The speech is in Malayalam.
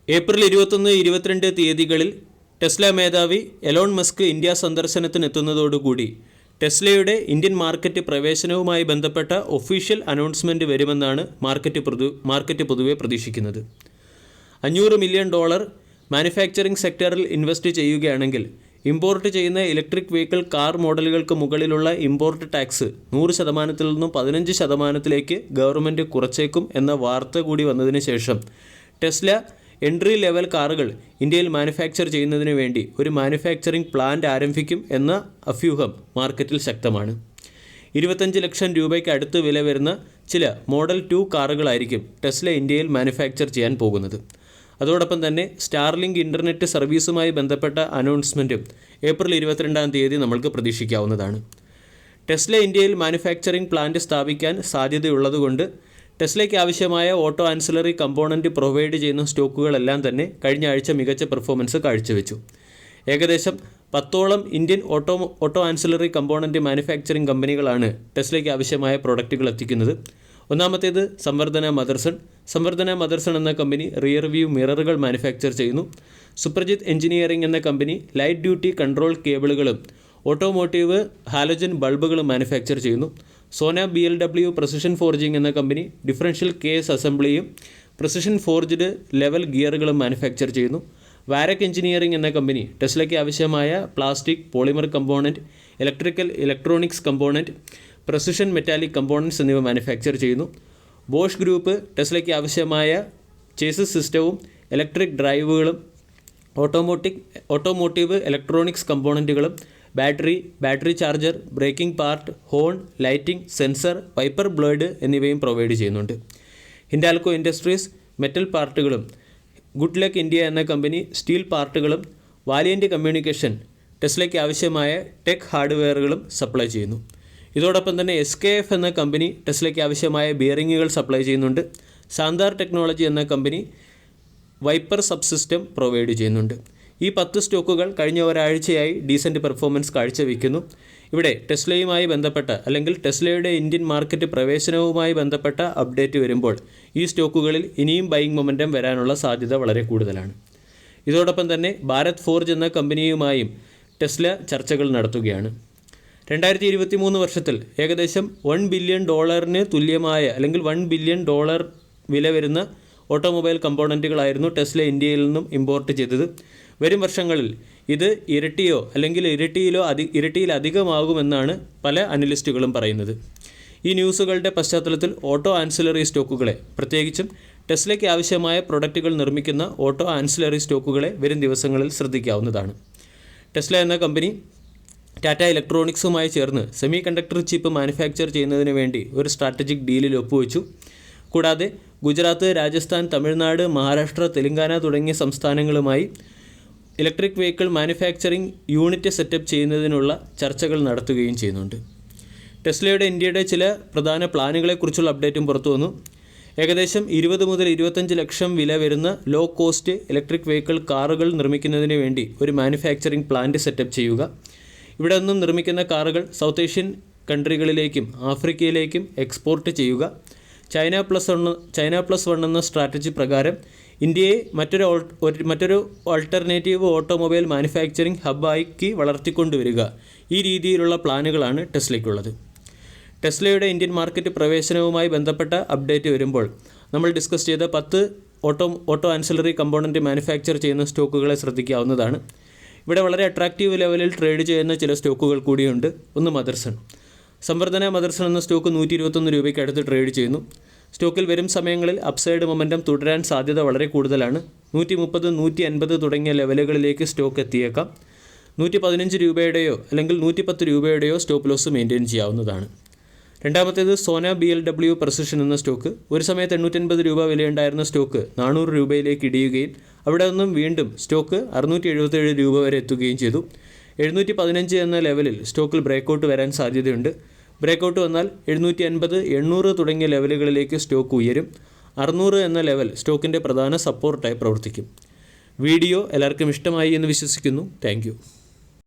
ഏപ്രിൽ 21-22 തീയതികളിൽ ടെസ്ല മേധാവി എലോൺ മസ്ക് ഇന്ത്യ സന്ദർശനത്തിനെത്തുന്നതോടുകൂടി ടെസ്ലയുടെ ഇന്ത്യൻ മാർക്കറ്റ് പ്രവേശനവുമായി ബന്ധപ്പെട്ട ഒഫീഷ്യൽ അനൗൺസ്മെൻറ്റ് വരുമെന്നാണ് മാർക്കറ്റ് പൊതുവെ പ്രതീക്ഷിക്കുന്നത്. $500 മില്യൺ മാനുഫാക്ചറിംഗ് സെക്ടറിൽ ഇൻവെസ്റ്റ് ചെയ്യുകയാണെങ്കിൽ ഇമ്പോർട്ട് ചെയ്യുന്ന ഇലക്ട്രിക് വെഹിക്കിൾ കാർ മോഡലുകൾക്ക് മുകളിലുള്ള ഇമ്പോർട്ട് ടാക്സ് 100% നിന്നും 15%-ലേക്ക് ഗവൺമെൻറ് കുറച്ചേക്കും എന്ന വാർത്ത കൂടി വന്നതിന് ശേഷം ടെസ്ല എൻട്രി ലെവൽ കാറുകൾ ഇന്ത്യയിൽ മാനുഫാക്ചർ ചെയ്യുന്നതിന് വേണ്ടി ഒരു മാനുഫാക്ചറിംഗ് പ്ലാന്റ് ആരംഭിക്കും എന്ന അഭ്യൂഹം മാർക്കറ്റിൽ ശക്തമാണ്. 25 ലക്ഷം രൂപയ്ക്ക് അടുത്ത് വില വരുന്ന ചില മോഡൽ 2 കാറുകളായിരിക്കും ടെസ്ല ഇന്ത്യയിൽ മാനുഫാക്ചർ ചെയ്യാൻ പോകുന്നത്. അതോടൊപ്പം തന്നെ സ്റ്റാർലിങ്ക് ഇൻ്റർനെറ്റ് സർവീസുമായി ബന്ധപ്പെട്ട അനൗൺസ്മെൻറ്റും ഏപ്രിൽ 22-ാം തീയതി നമ്മൾക്ക് പ്രതീക്ഷിക്കാവുന്നതാണ്. ടെസ്ല ഇന്ത്യയിൽ മാനുഫാക്ചറിംഗ് പ്ലാന്റ് സ്ഥാപിക്കാൻ സാധ്യതയുള്ളതുകൊണ്ട് ടെസ്ലയ്ക്ക് ആവശ്യമായ ഓട്ടോ ആൻസിലറി കമ്പോണൻറ്റ് പ്രൊവൈഡ് ചെയ്യുന്ന സ്റ്റോക്കുകളെല്ലാം തന്നെ കഴിഞ്ഞ ആഴ്ച മികച്ച പെർഫോമൻസ് കാഴ്ചവെച്ചു. ഏകദേശം 10ഓളം Indian auto ancillary component manufacturing കമ്പനികളാണ് ടെസ്ലയ്ക്ക് ആവശ്യമായ പ്രോഡക്റ്റുകൾ എത്തിക്കുന്നത്. ഒന്നാമത്തേത് സംവർധന മദർസൺ എന്ന കമ്പനി റിയർ വ്യൂ മിററുകൾ മാനുഫാക്ചർ ചെയ്യുന്നു. സുപ്രജിത്ത് എഞ്ചിനീയറിംഗ് എന്ന കമ്പനി ലൈറ്റ് ഡ്യൂട്ടി കൺട്രോൾ കേബിളുകളും ഓട്ടോമോട്ടീവ് ഹാലജൻ ബൾബുകളും മാനുഫാക്ചർ ചെയ്യുന്നു. സോന BLW പ്രസിഷൻ ഫോർജിംഗ് എന്ന കമ്പനി ഡിഫറൻഷ്യൽ കേസ് അസംബ്ലിയും പ്രസിഷൻ ഫോർജ്ഡ് ലെവൽ ഗിയറുകളും മാനുഫാക്ചർ ചെയ്യുന്നു. വാരക് എഞ്ചിനീയറിംഗ് എന്ന കമ്പനി ടെസ്ലയ്ക്ക് ആവശ്യമായ plastic, polymer component, electronics component, precision metallic components എന്നിവ മാനുഫാക്ചർ ചെയ്യുന്നു. ബോഷ് ഗ്രൂപ്പ് ടെസ്ലയ്ക്ക് ആവശ്യമായ ചേസിസ് സിസ്റ്റവും ഇലക്ട്രിക് ഡ്രൈവുകളും ഓട്ടോമോട്ടീവ് ഇലക്ട്രോണിക്സ് കമ്പോണൻറ്റുകളും battery charger, braking part, horn, lighting, sensor, wiper blade എന്നിവയും പ്രൊവൈഡ് ചെയ്യുന്നുണ്ട്. ഹിൻഡാൽകോ ഇൻഡസ്ട്രീസ് മെറ്റൽ പാർട്ടുകളും ഗുഡ് ലക്ക് ഇന്ത്യ എന്ന കമ്പനി സ്റ്റീൽ പാർട്ടുകളും വാലിയൻ്റ് കമ്മ്യൂണിക്കേഷൻ ടെസ്ലയ്ക്ക് ആവശ്യമായ ടെക് ഹാർഡ്വെയറുകളും സപ്ലൈ ചെയ്യുന്നു. ഇതോടൊപ്പം തന്നെ SKF എന്ന കമ്പനി ടെസ്ലയ്ക്ക് ആവശ്യമായ ബിയറിങ്ങുകൾ സപ്ലൈ ചെയ്യുന്നുണ്ട്. സാന്താർ ടെക്നോളജി എന്ന കമ്പനി വൈപ്പർ സബ്സിസ്റ്റം പ്രൊവൈഡ് ചെയ്യുന്നുണ്ട്. ഈ 10 സ്റ്റോക്കുകൾ കഴിഞ്ഞ ഒരാഴ്ചയായി ഡീസൻറ്റ് പെർഫോമൻസ് കാഴ്ചവെക്കുന്നു. ഇവിടെ ടെസ്ലയുമായി ബന്ധപ്പെട്ട അല്ലെങ്കിൽ ടെസ്ലയുടെ ഇന്ത്യൻ മാർക്കറ്റ് പ്രവേശനവുമായി ബന്ധപ്പെട്ട അപ്ഡേറ്റ് വരുമ്പോൾ ഈ സ്റ്റോക്കുകളിൽ ഇനിയും ബൈയിങ് മൊമെൻറ്റം വരാനുള്ള സാധ്യത വളരെ കൂടുതലാണ്. ഇതോടൊപ്പം തന്നെ ഭാരത് ഫോർജ് എന്ന കമ്പനിയുമായും ടെസ്ല ചർച്ചകൾ നടത്തുകയാണ്. 2023 വർഷത്തിൽ ഏകദേശം $1 ബില്യൺ തുല്യമായ അല്ലെങ്കിൽ $1 ബില്യൺ വില വരുന്ന ഓട്ടോമൊബൈൽ കമ്പോണൻറ്റുകളായിരുന്നു ടെസ്ല ഇന്ത്യയിൽ നിന്നും ഇമ്പോർട്ട് ചെയ്തത്. വരും വർഷങ്ങളിൽ ഇത് ഇരട്ടിയോ അല്ലെങ്കിൽ ഇരട്ടിയിലധികമാകുമെന്നാണ് പല അനലിസ്റ്റുകളും പറയുന്നത്. ഈ ന്യൂസുകളുടെ പശ്ചാത്തലത്തിൽ ഓട്ടോ ആൻസിലറി സ്റ്റോക്കുകളെ, പ്രത്യേകിച്ചും ടെസ്ലയ്ക്ക് ആവശ്യമായ പ്രൊഡക്റ്റുകൾ നിർമ്മിക്കുന്ന ഓട്ടോ ആൻസിലറി സ്റ്റോക്കുകളെ വരും ദിവസങ്ങളിൽ ശ്രദ്ധിക്കാവുന്നതാണ്. ടെസ്ല എന്ന കമ്പനി ടാറ്റ ഇലക്ട്രോണിക്സുമായി ചേർന്ന് സെമി കണ്ടക്ടർ ചിപ്പ് മാനുഫാക്ചർ ചെയ്യുന്നതിന് വേണ്ടി ഒരു സ്ട്രാറ്റജിക് ഡീലിൽ ഒപ്പുവെച്ചു. കൂടാതെ ഗുജറാത്ത്, രാജസ്ഥാൻ, തമിഴ്നാട്, മഹാരാഷ്ട്ര, തെലങ്കാന തുടങ്ങിയ സംസ്ഥാനങ്ങളുമായി electric vehicle manufacturing unit setup ചെയ്യുന്നതിനുള്ള ചർച്ചകൾ നടത്തുകയും ചെയ്യുന്നുണ്ട്. ടെസ്ലയുടെ ഇന്ത്യയുടെ ചില പ്രധാന പ്ലാനുകളെക്കുറിച്ചുള്ള അപ്ഡേറ്റും പുറത്തു വന്നു. ഏകദേശം 20 മുതൽ 25 ലക്ഷം വില വരുന്ന ലോ കോസ്റ്റ് ഇലക്ട്രിക് വെഹിക്കിൾ കാറുകൾ നിർമ്മിക്കുന്നതിന് വേണ്ടി ഒരു മാനുഫാക്ചറിംഗ് പ്ലാന്റ് സെറ്റപ്പ് ചെയ്യുക. ഇവിടെ നിന്നും നിർമ്മിക്കുന്ന കാറുകൾ സൗത്ത് ഏഷ്യൻ കൺട്രികളിലേക്കും ആഫ്രിക്കയിലേക്കും എക്സ്പോർട്ട് ചെയ്യുക. ചൈന പ്ലസ് വൺ എന്ന സ്ട്രാറ്റജി പ്രകാരം ഇന്ത്യയെ മറ്റൊരു ആൾട്ടർനേറ്റീവ് ഓട്ടോമൊബൈൽ മാനുഫാക്ചറിംഗ് ഹബ്ബാക്കി വളർത്തിക്കൊണ്ടുവരിക. ഈ രീതിയിലുള്ള പ്ലാനുകളാണ് ടെസ്ലയ്ക്കുള്ളത്. ടെസ്ലയുടെ ഇന്ത്യൻ മാർക്കറ്റ് പ്രവേശനവുമായി ബന്ധപ്പെട്ട അപ്ഡേറ്റ് വരുമ്പോൾ നമ്മൾ ഡിസ്കസ് ചെയ്ത 10 ഓട്ടോ ആൻസിലറി കമ്പോണൻറ്റ് മാനുഫാക്ചർ ചെയ്യുന്ന സ്റ്റോക്കുകളെ ശ്രദ്ധിക്കാവുന്നതാണ്. ഇവിടെ വളരെ അട്രാക്റ്റീവ് ലെവലിൽ ട്രേഡ് ചെയ്യുന്ന ചില സ്റ്റോക്കുകൾ കൂടിയുണ്ട്. ഒന്ന് സംവർധന മദർസൺ എന്ന സ്റ്റോക്ക് 121 രൂപയ്ക്ക് അടുത്ത് ട്രേഡ് ചെയ്യുന്നു. സ്റ്റോക്കിൽ വരും സമയങ്ങളിൽ അപ്സൈഡ് മൊമെൻറ്റം തുടരാൻ സാധ്യത വളരെ കൂടുതലാണ്. 130, 150 തുടങ്ങിയ ലെവലുകളിലേക്ക് സ്റ്റോക്ക് എത്തിയേക്കാം. 115 രൂപയുടെയോ അല്ലെങ്കിൽ 110 രൂപയുടെയോ സ്റ്റോപ്പ് ലോസ് മെയിൻറ്റെയിൻ ചെയ്യാവുന്നതാണ്. രണ്ടാമത്തേത് സോന BLW പ്രസിഷൻ എന്ന സ്റ്റോക്ക്. ഒരു സമയത്ത് 880 രൂപ വിലയുണ്ടായിരുന്ന സ്റ്റോക്ക് 400 രൂപയിലേക്ക് ഇടിയുകയും അവിടെ നിന്നും വീണ്ടും സ്റ്റോക്ക് 677 രൂപ വരെ എത്തുകയും ചെയ്തു. 715 എന്ന ലെവലിൽ സ്റ്റോക്കിൽ ബ്രേക്കൗട്ട് വരാൻ സാധ്യതയുണ്ട്. ബ്രേക്കൗട്ട് വന്നാൽ 750, 800 തുടങ്ങിയ ലെവലുകളിലേക്ക് സ്റ്റോക്ക് ഉയരും. 600 എന്ന ലെവൽ സ്റ്റോക്കിൻ്റെ പ്രധാന സപ്പോർട്ടായി പ്രവർത്തിക്കും. വീഡിയോ എല്ലാവർക്കും ഇഷ്ടമായി എന്ന് വിശ്വസിക്കുന്നു. താങ്ക്